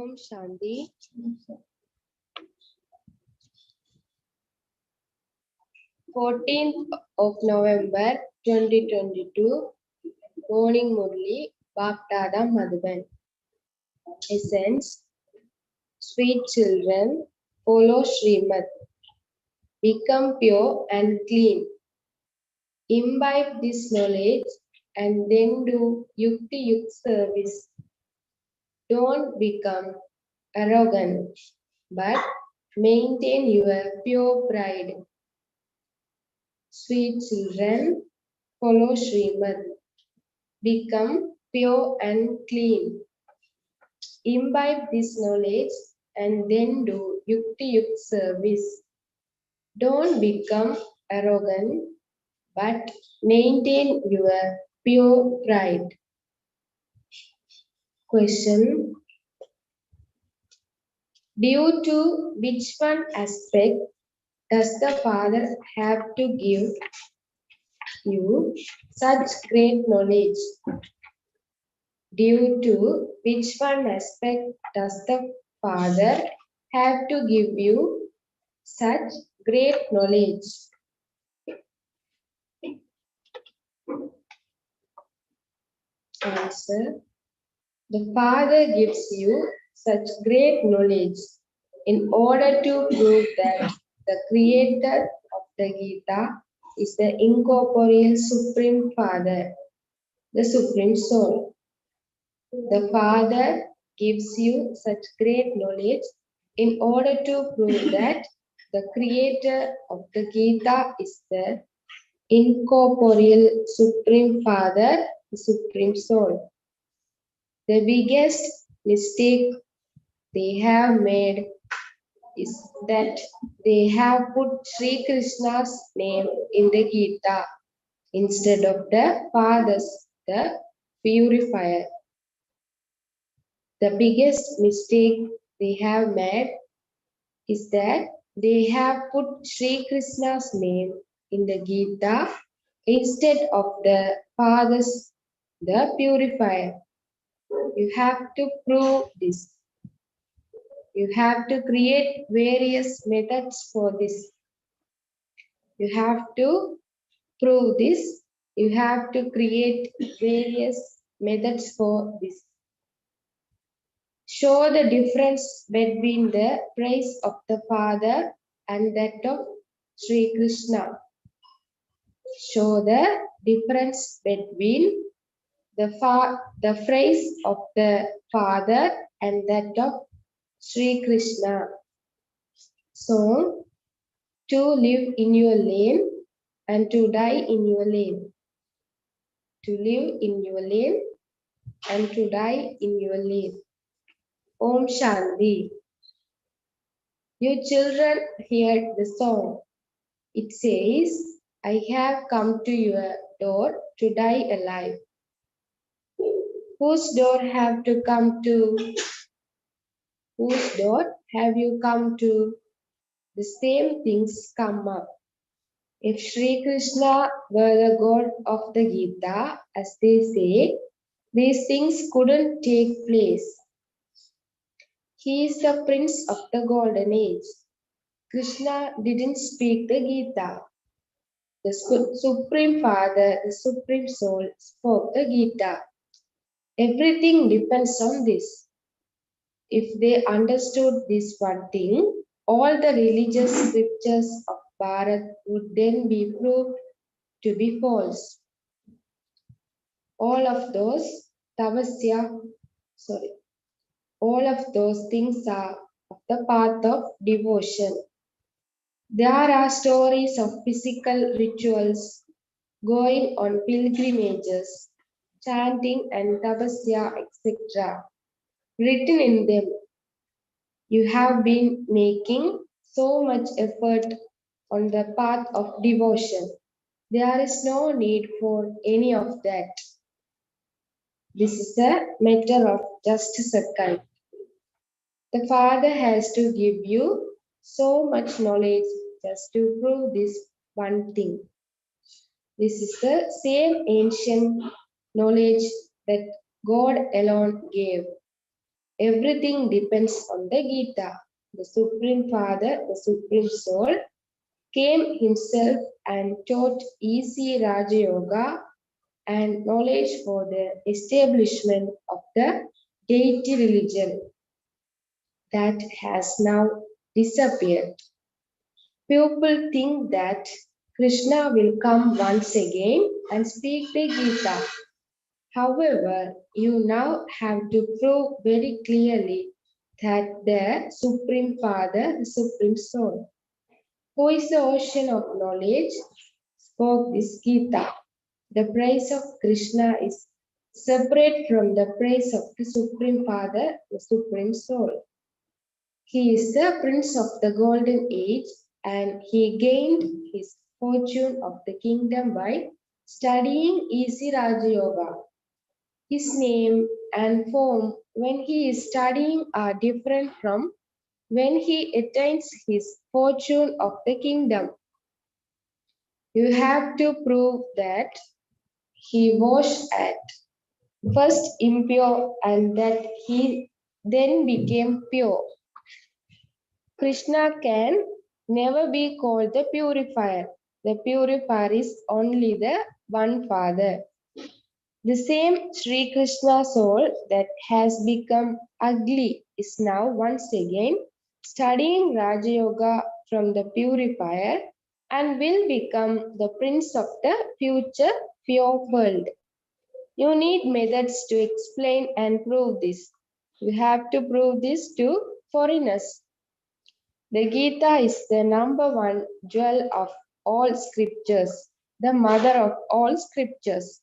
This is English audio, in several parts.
Om Shanti. 14th of November 2022. Morning Murli. Bhaktada Madhuban. Essence. Sweet children, follow Srimad. Become pure and clean. Imbibe this knowledge and then do yukti-yukt service. Don't become arrogant, but maintain your pure pride. Sweet children, follow Srimad. Become pure and clean. Imbibe this knowledge and then do yukti-yukt service. Don't become arrogant, but maintain your pure pride. Question. Due to which one aspect does the Father have to give you such great knowledge? Due to which one aspect does the Father have to give you such great knowledge? Answer. The Father gives you such great knowledge in order to prove that the Creator of the Gita is the incorporeal Supreme Father, the Supreme Soul. The Father gives you such great knowledge in order to prove that the Creator of the Gita is the incorporeal Supreme Father, the Supreme Soul. The biggest mistake they have made is that they have put Sri Krishna's name in the Gita instead of the Father's, the purifier. The biggest mistake they have made is that they have put Sri Krishna's name in the Gita instead of the Father's, the purifier. You have to prove this. You have to create various methods for this. You have to prove this. You have to create various methods for this. Show the difference between the praise of the Father and that of Sri Krishna. Show the difference between the phrase of the Father and that of Sri Krishna. So, to live in your lane and to die in your lane. To live in your lane and to die in your lane. Om Shanti. You children hear the song. It says, I have come to your door to die alive. Whose door have to come to? Whose door have you come to? The same things come up. If Sri Krishna were the God of the Gita, as they say, these things couldn't take place. He is the Prince of the Golden Age. Krishna didn't speak the Gita. The Supreme Father, the Supreme Soul, spoke the Gita. Everything depends on this. If they understood this one thing, all the religious scriptures of Bharat would then be proved to be false. All of those things are of the path of devotion. There are stories of physical rituals, going on pilgrimages, chanting and tapasya, etc. written in them. You have been making so much effort on the path of devotion. There is no need for any of that. This is a matter of just a second. The Father has to give you so much knowledge just to prove this one thing. This is the same ancient knowledge that God alone gave. Everything depends on the Gita. The Supreme Father, the Supreme Soul, came himself and taught easy Raja Yoga and knowledge for the establishment of the deity religion that has now disappeared. People think that Krishna will come once again and speak the Gita. However, you now have to prove very clearly that the Supreme Father, the Supreme Soul, who is the ocean of knowledge, spoke this Gita. The praise of Krishna is separate from the praise of the Supreme Father, the Supreme Soul. He is the Prince of the Golden Age and he gained his fortune of the kingdom by studying easy Raja Yoga. His name and form when he is studying are different from when he attains his fortune of the kingdom. You have to prove that he was at first impure and that he then became pure. Krishna can never be called the purifier. The purifier is only the one Father. The same Sri Krishna soul that has become ugly is now once again studying Raja Yoga from the purifier and will become the prince of the future pure world. You need methods to explain and prove this. You have to prove this to foreigners. The Gita is the number one jewel of all scriptures, the mother of all scriptures.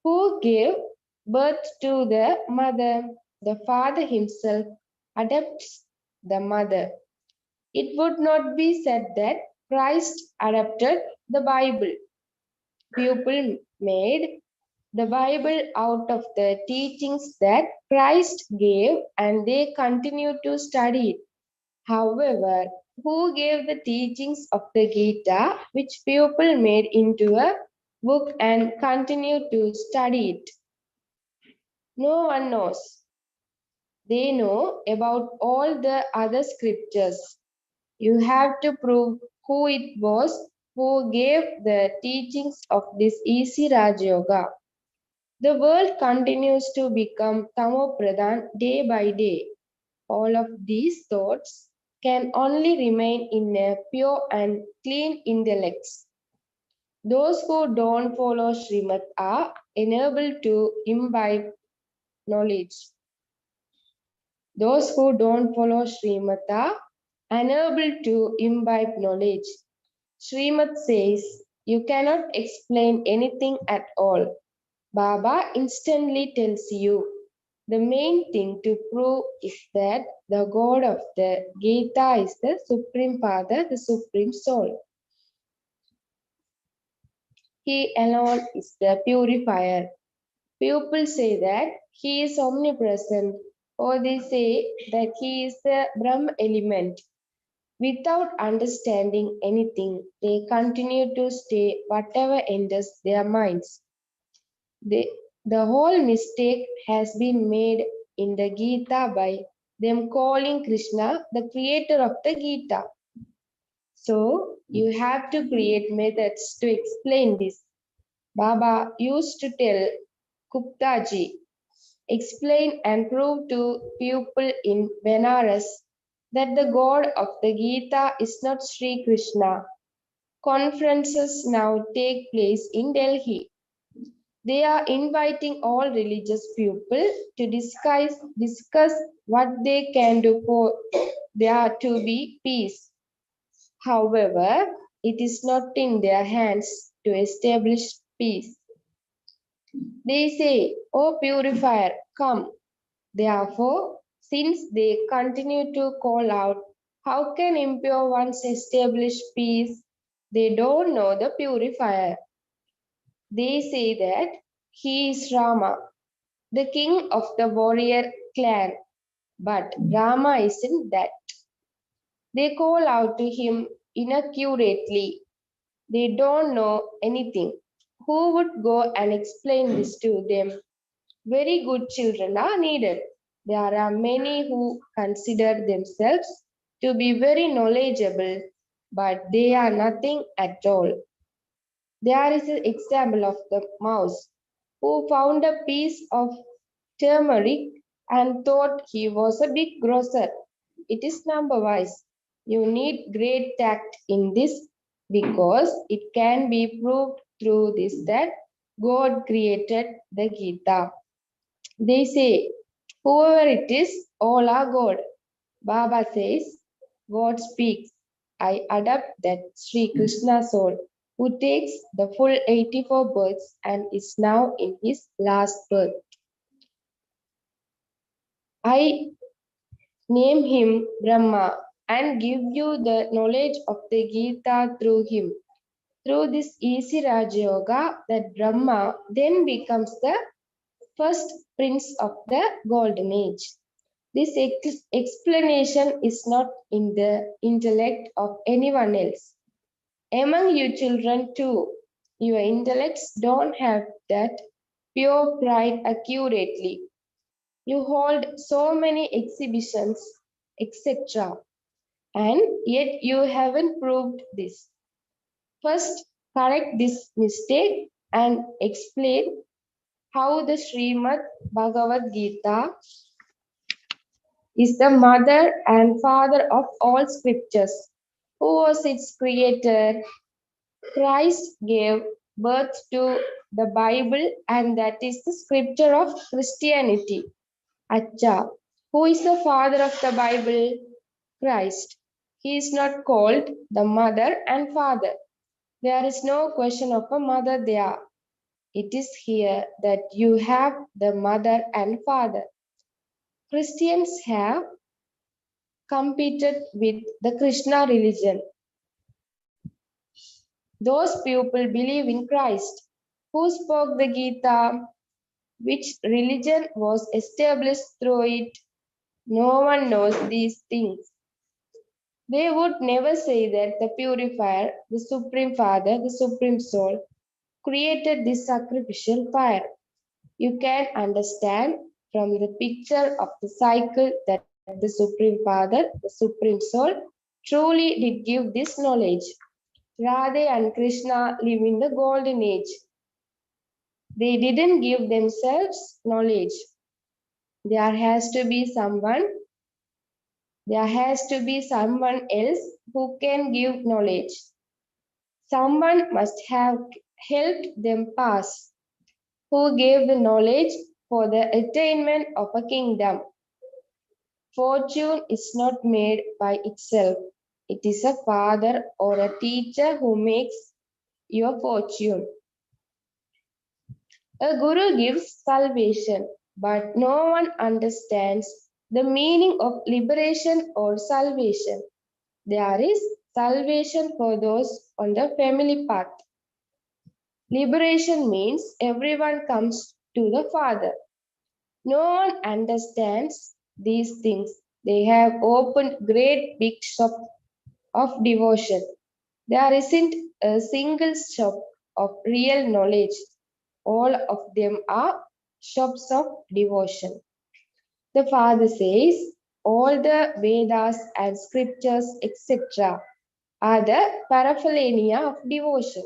Who gave birth to the mother? The father himself adopts the mother. It would not be said that Christ adopted the Bible. People made the Bible out of the teachings that Christ gave and they continue to study it. However, who gave the teachings of the Gita, which people made into a book and continue to study it? No one knows. They know about all the other scriptures. You have to prove who it was who gave the teachings of this easy Raj Yoga. The world continues to become Tamo Pradhan day by day. All of these thoughts can only remain in a pure and clean intellects. Those who don't follow Srimad are enabled to imbibe knowledge. Those who don't follow Srimad are unable to imbibe knowledge. Srimad says, you cannot explain anything at all. Baba instantly tells you. The main thing to prove is that the God of the Gita is the Supreme Father, the Supreme Soul. He alone is the purifier. People say that he is omnipresent, or they say that he is the Brahm element. Without understanding anything, they continue to say whatever enters their minds. The whole mistake has been made in the Gita by them calling Krishna the creator of the Gita. So you have to create methods to explain this. Baba used to tell Guptaji, explain and prove to people in Benares that the God of the Gita is not Sri Krishna. Conferences now take place in Delhi. They are inviting all religious people to discuss what they can do for there to be peace. However, it is not in their hands to establish peace. They say, "O purifier, come." Therefore, since they continue to call out, how can impure ones establish peace? They don't know the purifier. They say that he is Rama, the king of the warrior clan, but Rama isn't that. They call out to him inaccurately. They don't know anything. Who would go and explain this to them? Very good children are needed. There are many who consider themselves to be very knowledgeable, but they are nothing at all. There is an example of the mouse who found a piece of turmeric and thought he was a big grocer. It is number wise. You need great tact in this because it can be proved through this that God created the Gita. They say, whoever it is, all are God. Baba says, God speaks. I adopt that Sri Krishna soul who takes the full 84 births and is now in his last birth. I name him Brahma and give you the knowledge of the Gita through him. Through this easy Raja Yoga, that Brahma then becomes the first prince of the golden age. This explanation is not in the intellect of anyone else. Among you children too, your intellects don't have that pure pride accurately. You hold so many exhibitions, etc. And yet you haven't proved this. First, correct this mistake and explain how the Srimad Bhagavad Gita is the mother and father of all scriptures. Who was its creator? Christ gave birth to the Bible, and that is the scripture of Christianity. Acha. Who is the father of the Bible? Christ. He is not called the mother and father. There is no question of a mother there. It is here that you have the mother and father. Christians have competed with the Krishna religion. Those people believe in Christ. Who spoke the Gita? Which religion was established through it? No one knows these things. They would never say that the purifier, the Supreme Father, the Supreme Soul, created this sacrificial fire. You can understand from the picture of the cycle that the Supreme Father, the Supreme Soul, truly did give this knowledge. Radha and Krishna live in the golden age. They didn't give themselves knowledge. There has to be someone else who can give knowledge. Someone must have helped them pass, who gave the knowledge for the attainment of a kingdom. Fortune is not made by itself. It is a father or a teacher who makes your fortune. A guru gives salvation, but no one understands the meaning of liberation or salvation. There is salvation for those on the family path. Liberation means everyone comes to the Father. No one understands these things. They have opened great big shop of devotion. There isn't a single shop of real knowledge. All of them are shops of devotion. The Father says, all the Vedas and scriptures, etc., are the paraphernalia of devotion.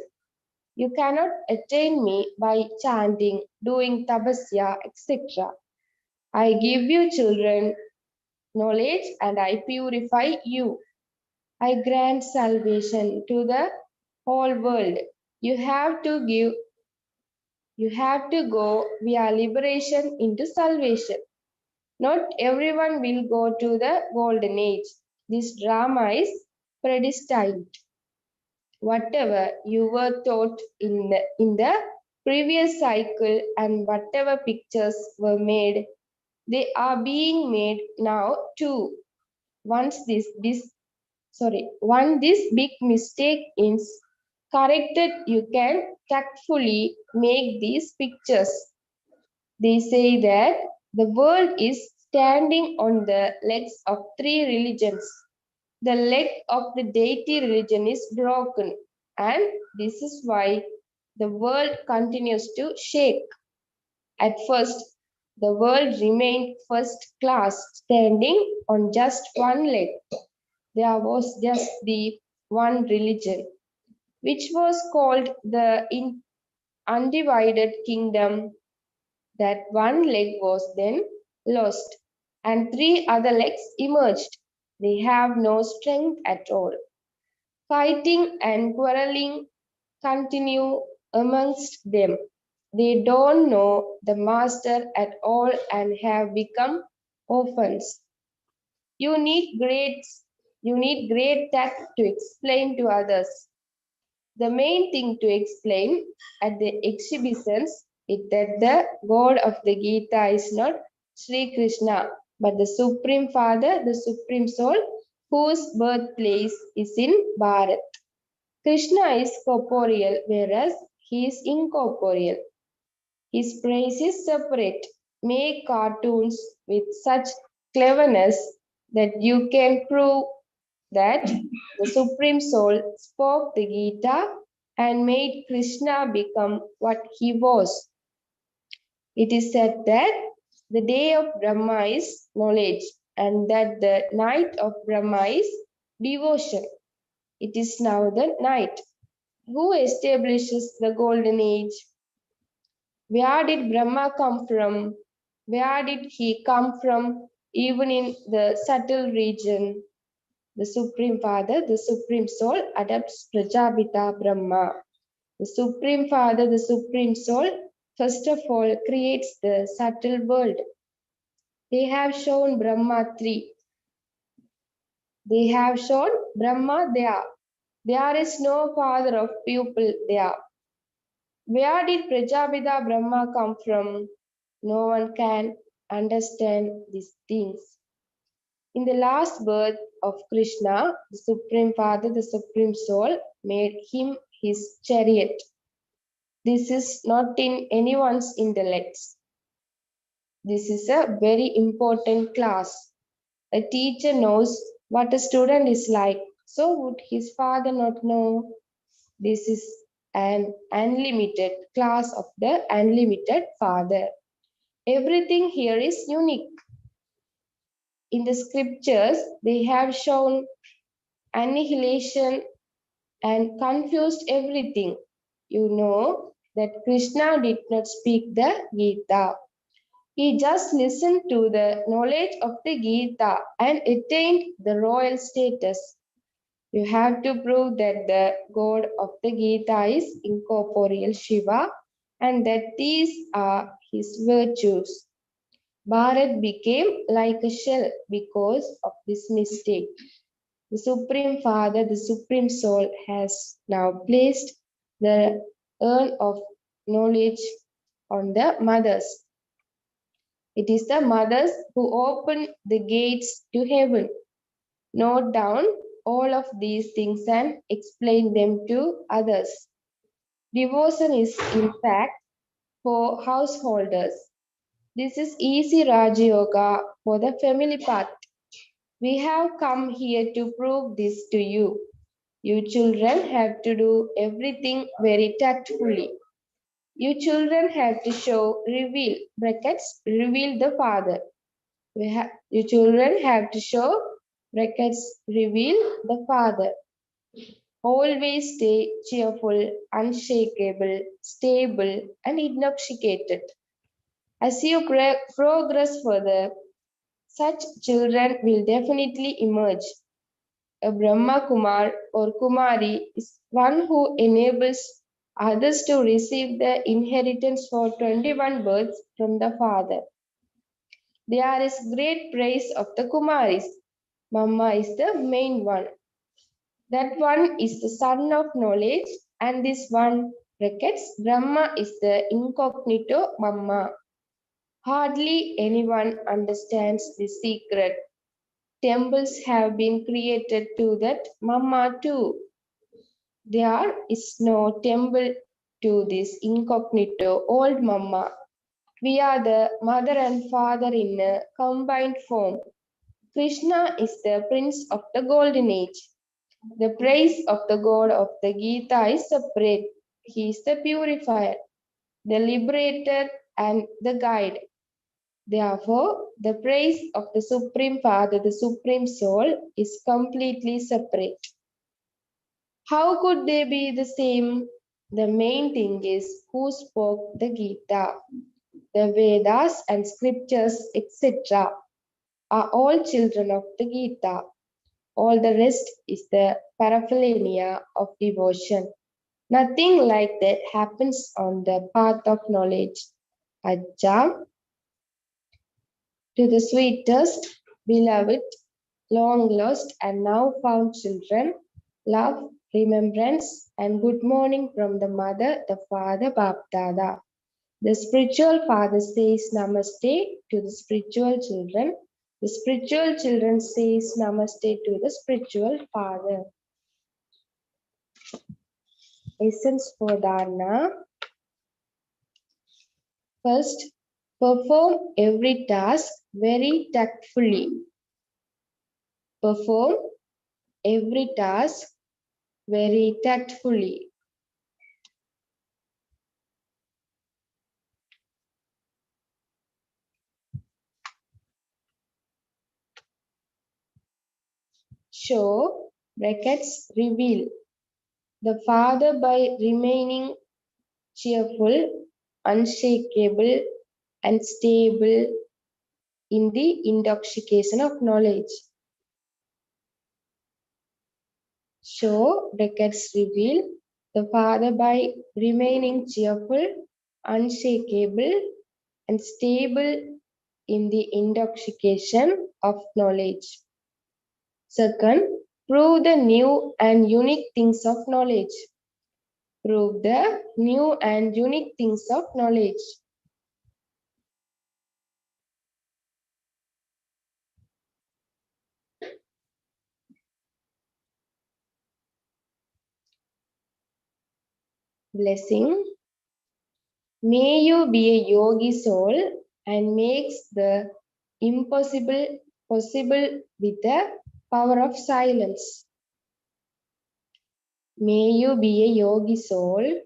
You cannot attain me by chanting, doing tapasya, etc. I give you children knowledge and I purify you. I grant salvation to the whole world. You have to go via liberation into salvation. Not everyone will go to the golden age. This drama is predestined. Whatever you were taught in the previous cycle and whatever pictures were made, they are being made now too. Once this big mistake is corrected, you can tactfully make these pictures. They say that the world is standing on the legs of three religions. The leg of the deity religion is broken, and this is why the world continues to shake. At first, The world remained first class, standing on just one leg. There was just the one religion, which was called the undivided kingdom. That one leg was then lost, and three other legs emerged. They have no strength at all. Fighting and quarreling continue amongst them. They don't know the master at all and have become orphans. You need great, you need great tact to explain to others. The main thing to explain at the exhibitions is that the God of the Gita is not Sri Krishna, but the Supreme Father, the Supreme Soul, whose birthplace is in Bharat. Krishna is corporeal, whereas he is incorporeal. His praise is separate. Make cartoons with such cleverness that you can prove that the Supreme Soul spoke the Gita and made Krishna become what he was. It is said that the day of Brahma is knowledge and that the night of Brahma is devotion. It is now the night. Who establishes the golden age? Where did Brahma come from? Where did he come from, even in the subtle region? The Supreme Father, the Supreme Soul, adopts Prajapita Brahma. The Supreme Father, the Supreme Soul, first of all creates the subtle world. They have shown Brahma 3. They have shown Brahma there. There is no father of pupil there. Where did Prajapita Brahma come from? No one can understand these things. In the last birth of Krishna, the Supreme Father, the Supreme Soul, made him his chariot. This is not in anyone's intellects. This is a very important class. A teacher knows what a student is like, so would his father not know? This is an unlimited class of the unlimited Father. Everything here is unique. In the scriptures, they have shown annihilation and confused everything. You know that Krishna did not speak the Gita. He just listened to the knowledge of the Gita and attained the royal status. You have to prove that the God of the Gita is incorporeal Shiva and that these are his virtues. Bharat became like a shell because of this mistake. The Supreme Father, the Supreme Soul, has now placed the urn of knowledge on the mothers. It is the mothers who open the gates to heaven. Note down all of these things and explain them to others. Devotion is, in fact, for householders. This is easy Raja Yoga for the family part. We have come here to prove this to you. You children have to do everything very tactfully. You children have to show, reveal, brackets, reveal the Father. You children have to show, brackets, reveal the Father. Always stay cheerful, unshakable, stable, and intoxicated. As you progress further, such children will definitely emerge. A Brahma Kumar or Kumari is one who enables others to receive the inheritance for 21 births from the father. There is great praise of the Kumaris. Mama is the main one. That one is the son of knowledge, and this one, brackets, Brahma is the incognito Mama. Hardly anyone understands the secret. Temples have been created to that Mama too. There is no temple to this incognito old Mama. We are the mother and father in a combined form. Krishna is the prince of the golden age. The praise of the God of the Gita is separate. He is the purifier, the liberator, and the guide. Therefore, the praise of the Supreme Father, the Supreme Soul, is completely separate. How could they be the same? The main thing is who spoke the Gita. The Vedas and scriptures, etc., are all children of the Gita. All the rest is the paraphernalia of devotion. Nothing like that happens on the path of knowledge. Ajja, to the sweetest, beloved, long lost and now found children, love, remembrance, and good morning from the mother, the father, Bapdada. The spiritual father says namaste to the spiritual children. The spiritual children says namaste to the spiritual father. Essence for dharana. First, perform every task very tactfully. Perform every task very tactfully. Show, brackets, reveal. The Father by remaining cheerful, unshakable, and stable in the intoxication of knowledge. Show, brackets, reveal. The Father by remaining cheerful, unshakable, and stable in the intoxication of knowledge. Second, prove the new and unique things of knowledge. Prove the new and unique things of knowledge. Blessing. May you be a yogi soul and makes the impossible possible with the power of silence. May you be a yogi soul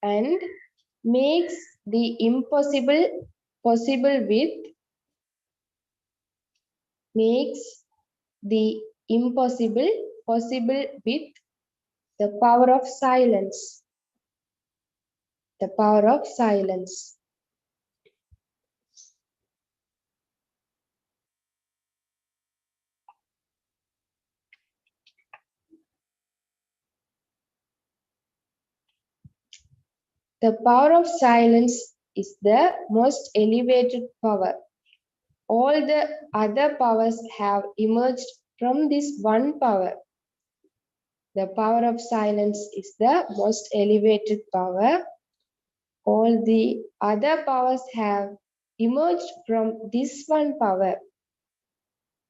and makes the impossible possible with makes the impossible possible with the power of silence. The power of silence. The power of silence is the most elevated power. All the other powers have emerged from this one power. The power of silence is the most elevated power. All the other powers have emerged from this one power.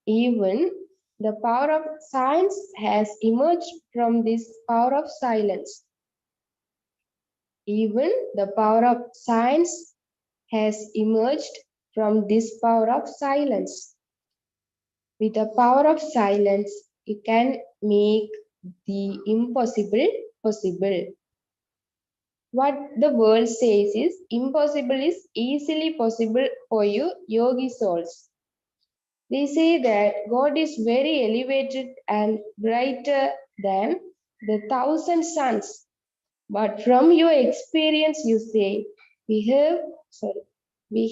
Even the power of science has emerged from this power of silence. Even the power of science has emerged from this power of silence. With the power of silence, you can make the impossible possible. What the world says is impossible is easily possible for you yogi souls. They say that God is very elevated and brighter than the 1,000 suns. But from your experience, you say, we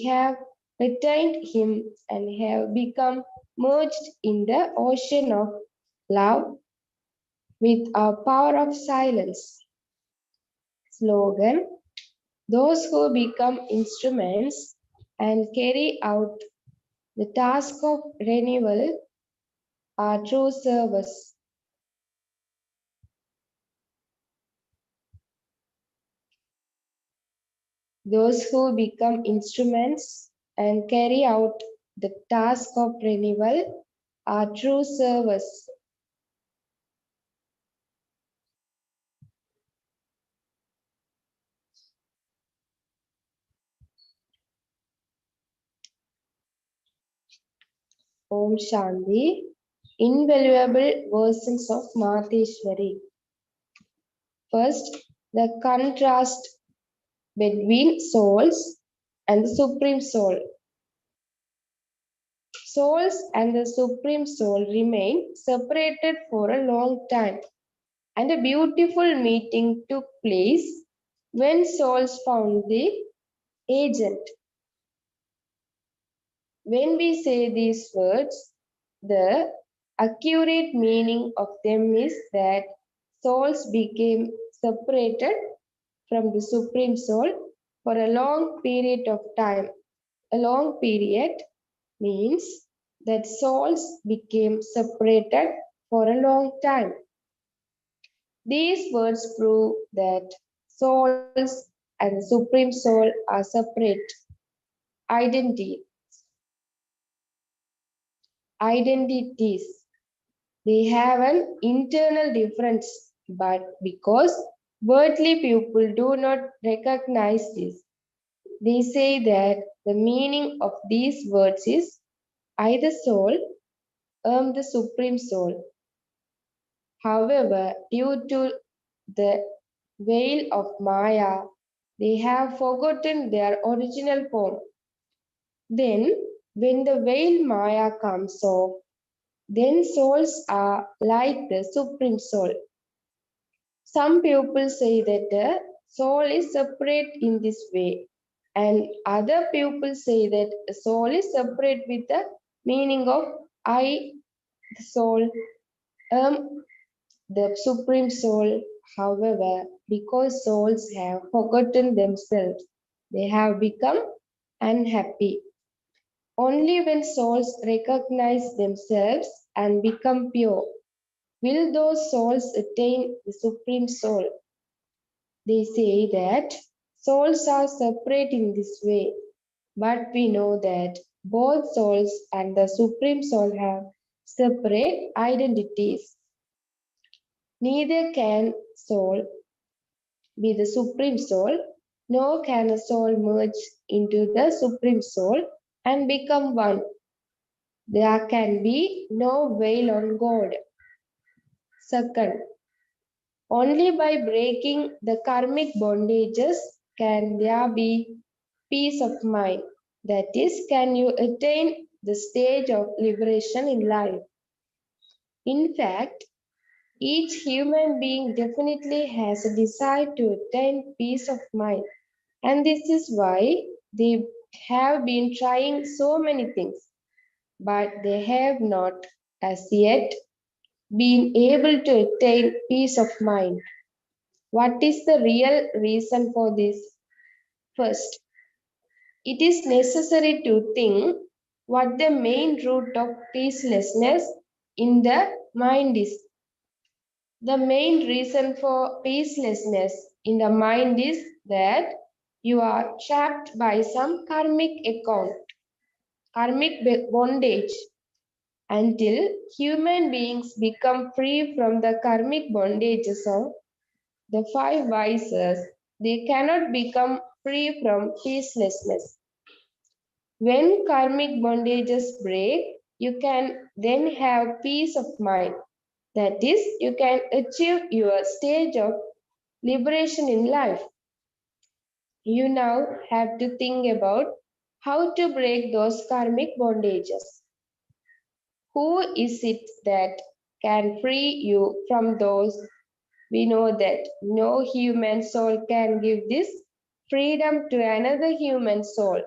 have attained him and have become merged in the ocean of love with our power of silence. Slogan, those who become instruments and carry out the task of renewal are true servers. Those who become instruments and carry out the task of renewal are true servers. Om Shanti. Invaluable versions of Mateshwari. First, the contrast between souls and the Supreme Soul. Souls and the Supreme Soul remained separated for a long time, and a beautiful meeting took place when souls found the agent. When we say these words, the accurate meaning of them is that souls became separated from the Supreme Soul for a long period of time. A long period means that souls became separated for a long time. These words prove that souls and the Supreme Soul are separate identities. They have an internal difference, but because worldly people do not recognize this, they say that the meaning of these words is either soul or the Supreme Soul. However, due to the veil of Maya, they have forgotten their original form. Then, when the veil Maya comes off, then souls are like the Supreme Soul. Some people say that the soul is separate in this way, and other people say that the soul is separate with the meaning of I, the soul, the Supreme Soul. However, because souls have forgotten themselves, they have become unhappy. Only when souls recognize themselves and become pure will those souls attain the Supreme Soul. They say that souls are separate in this way, but we know that both souls and the Supreme Soul have separate identities. Neither can soul be the Supreme Soul, nor can a soul merge into the Supreme Soul and become one. There can be no veil on God. Second, only by breaking the karmic bondages can there be peace of mind. That is, can you attain the stage of liberation in life? In fact, each human being definitely has a desire to attain peace of mind. And this is why they have been trying so many things, but they have not as yet been able to attain peace of mind. What is the real reason for this? First, it is necessary to think what the main root of peacelessness in the mind is. The main reason for peacelessness in the mind is that you are trapped by some karmic bondage. Until human beings become free from the karmic bondages of the five vices, they cannot become free from peacelessness. When karmic bondages break, you can then have peace of mind. That is, you can achieve your stage of liberation in life. You now have to think about how to break those karmic bondages. Who is it that can free you from those? We know that no human soul can give this freedom to another human soul.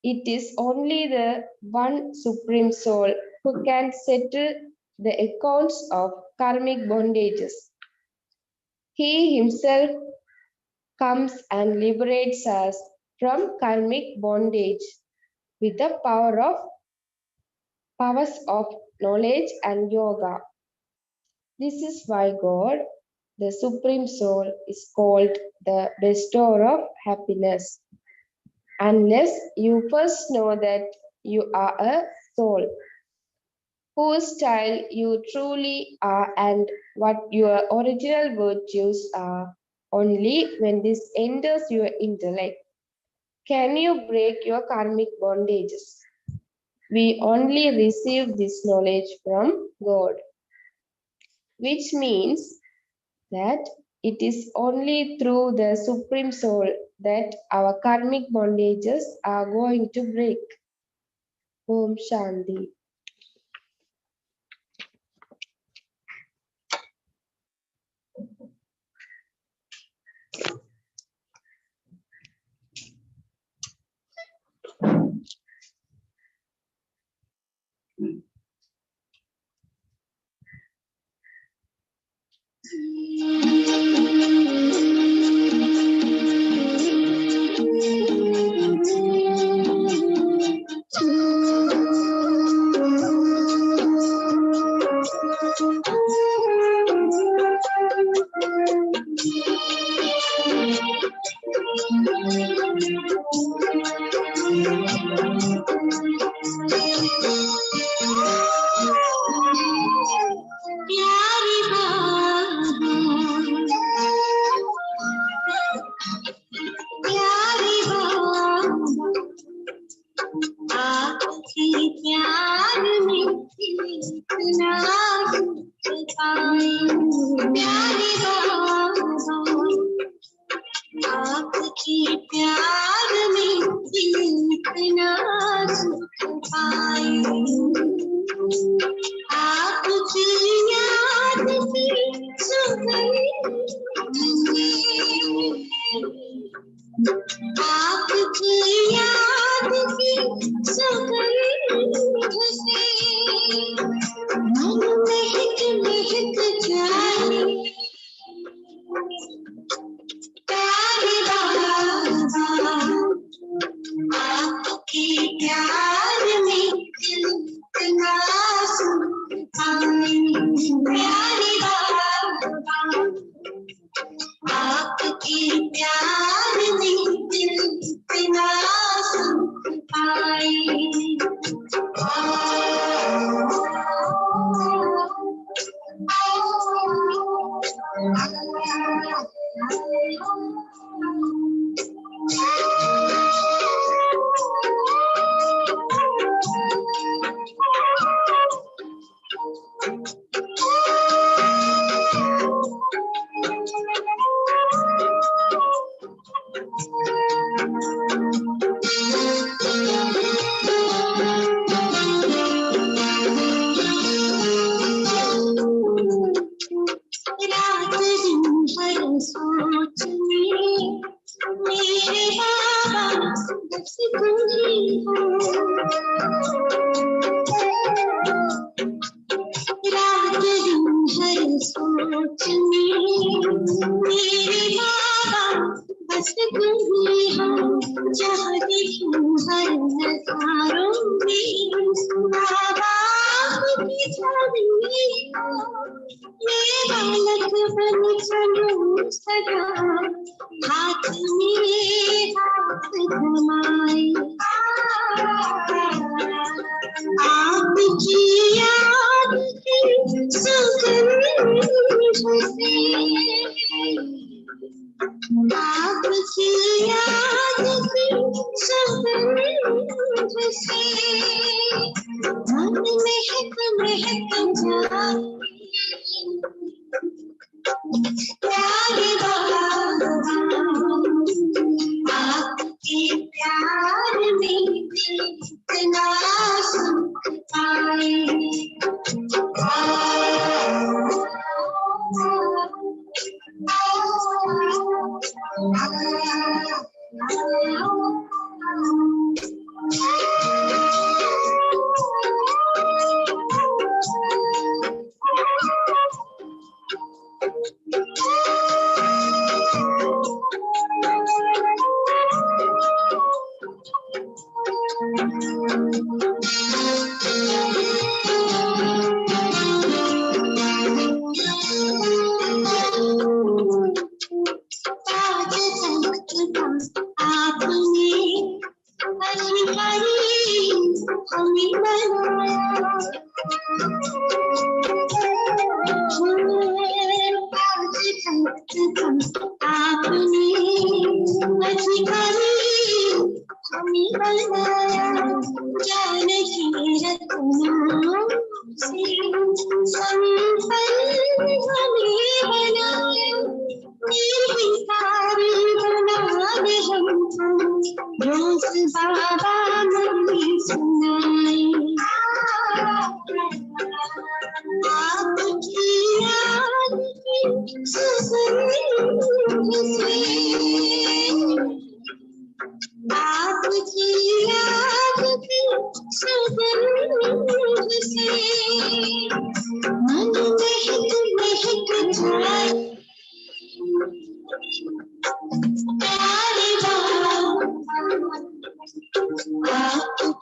It is only the one Supreme Soul who can settle the accounts of karmic bondages. He himself comes and liberates us from karmic bondage with the powers of knowledge and yoga. This is why God, the Supreme Soul, is called the bestower of happiness. Unless you first know that you are a soul, whose child you truly are and what your original virtues are, only when this enters your intellect can you break your karmic bondages. We only receive this knowledge from God, which means that It is only through the Supreme Soul that our karmic bondages are going to break. Om Shanti.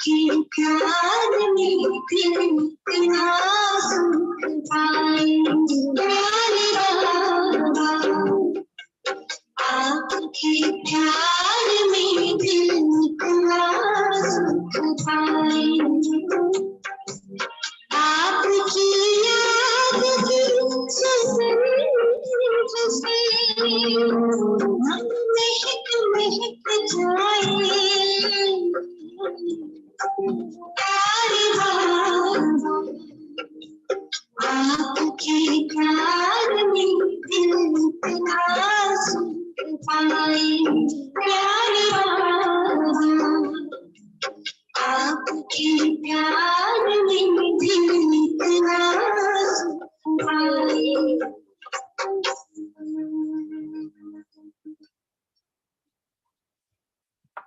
आपके प्यार में दिल इतना सुख पाएंगे प्यारे बाबा आपके प्यार में दिल इतना सुख पाएंगे आपकी याद दिल से मन महक महक जाए प्यारे बाबा आपके प्यार में दिल इतना सुख पाए प्यारे बाबा आपके प्यार में दिल इतना सुख पाए